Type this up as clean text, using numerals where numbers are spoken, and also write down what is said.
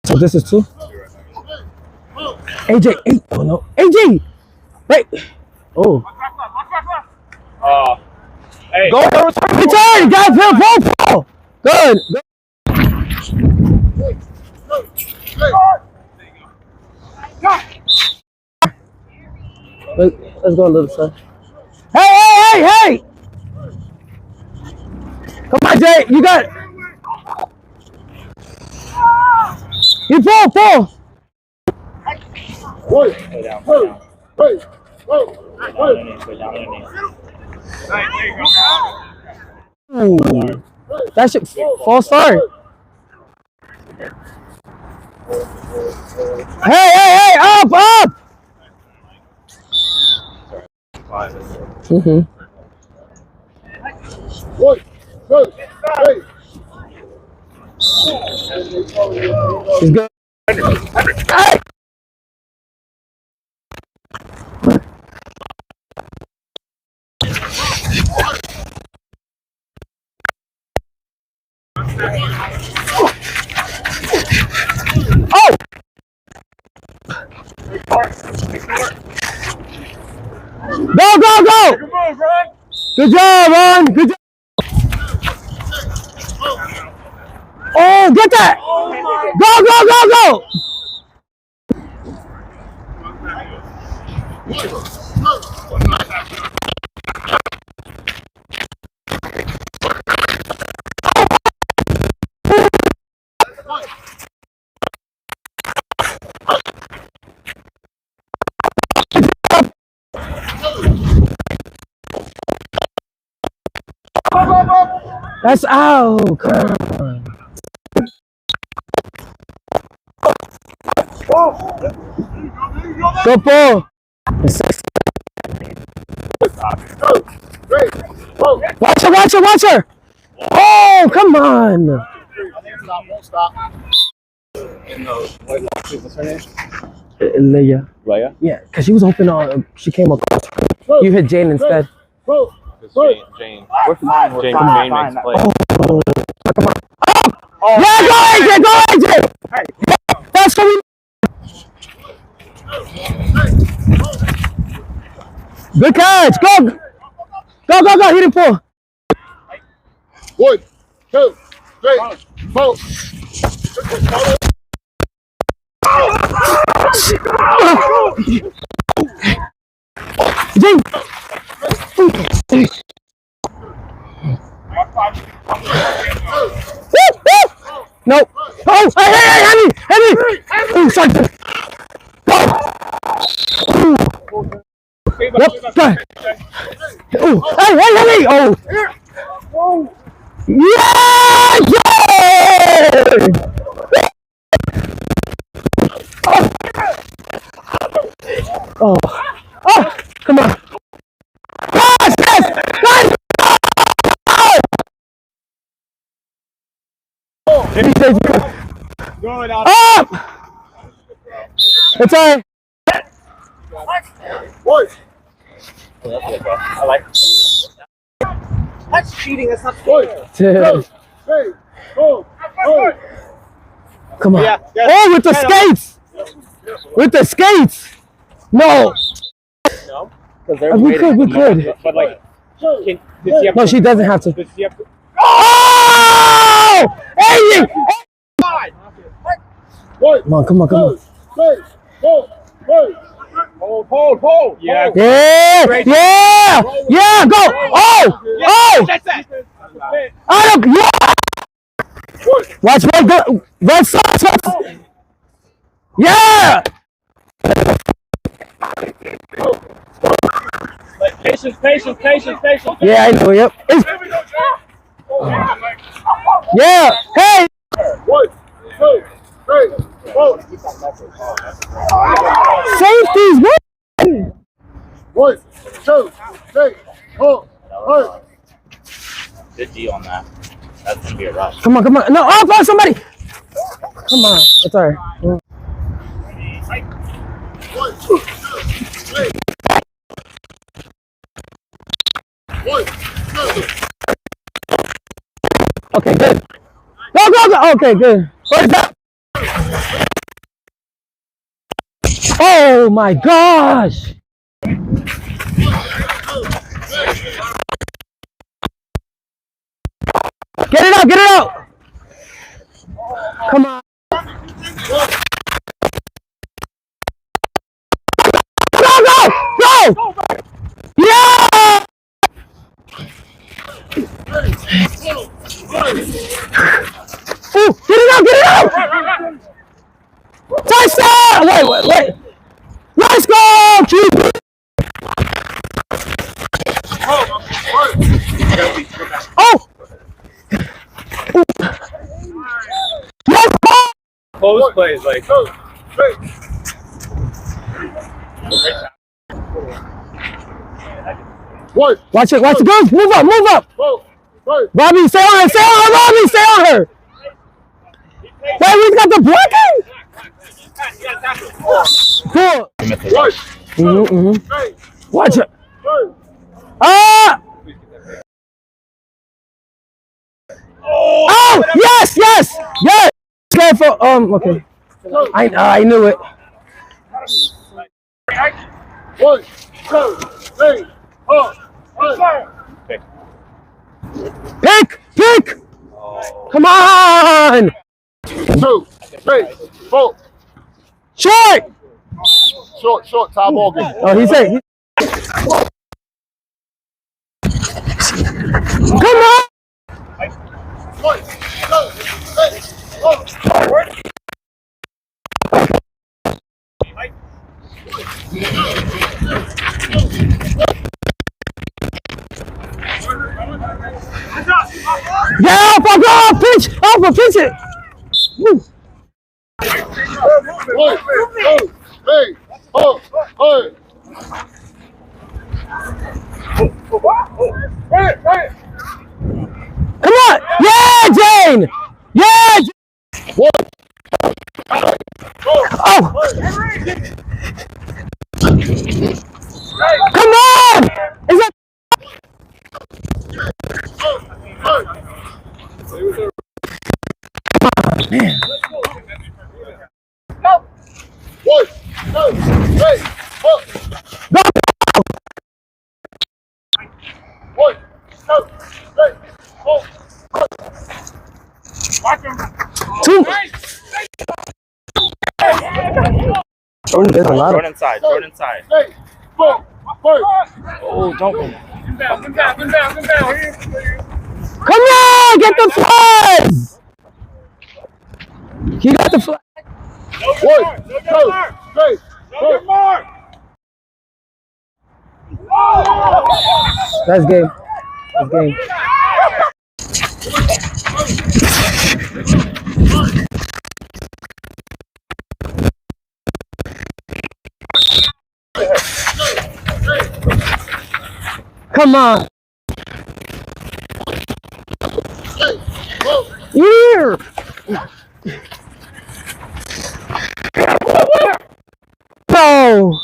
So this is 2. AJ, 8. Oh no, AJ. Wait. Oh. Hey. Go. Return, guys. Ball. Good. Let's go a little side. Hey! Come on, Jay. You got it. You pull. Ooh. That shit false start. Hey, up! He's good. Hey! Oh! Go! Good job, Ron. Good job. Oh, get that! Go! That's out. Come on. Go, Paul. Watch her. Oh, come on. Stop. In the white lock, what's her name? Leia. Leia? Yeah, because she was hoping on. She came across. You hit Jane instead. Jane. We're fine. Jane makes play. Oh. Yeah, go AJ! Hey. That's what we. Good catch! Go! Hit it, pull. 1, 2, 3, 4. Jane! Nope. Oh, hey! Oh, sorry. Yep, go ahead. Oh, hey! Oh. Yeah! Oh, come on. Yes! Up! It's all right. I like it. That's cheating. That's not fair. 2, 3, 4. Come on. Yeah. Oh, with the skates. No. No. We could. But like, no, she doesn't have to. Does she have to? Oh! Hey! Come on. 2, 3, 4. Hold. Yeah. Yeah, go! Oh! That's that. Out of Watch go. Red socks. Yeah! Patience. Yeah, I know, yep. Yeah! Hey! 1, 2, 3, 4. Safeties, what? 1, 2, 3, 4. Good deal on that. That's gonna be a rush. Come on. No, oh, somebody! Come on. It's all right. 1, 2, 3. 1, 2. Okay, good. Go. Okay, good. What is that? Oh my gosh! Get it out! Get it out! Come on! Go! Go! Go! Yeah! Ooh, get it out! Get it out! Touchdown! Wait! Let's go! Keep. Oh! Let's go! Close plays like. Watch it, girls, move up! Robbie, stay on her, Robbie, stay on her! Wait, we got the blocking? Cool. Watch it. Ah! Oh, yes! Go for, okay. I knew it. 1, 2, 3, 4, 5. Pick! Come on! 2, 3, 4. Short, Ty Morgan. Oh, he said. Come on! 1, 2, 3, 4. Yeah, Alpha, pinch it! Woo. 1, 2, 3, 4, 5. Come on! Yeah, Jane! Yeah! Oh! Come on! Is that? Man. 1, 2, 3, 4. Go! 1, 2, 3, 4. Two. Oh, there's a lot of. Throw it inside. 3, 4, 5. Oh, don't go. Come down. Come on, get the flags! He got the flag. 1, 2, 3, 4. That's game. Come on. Here. No.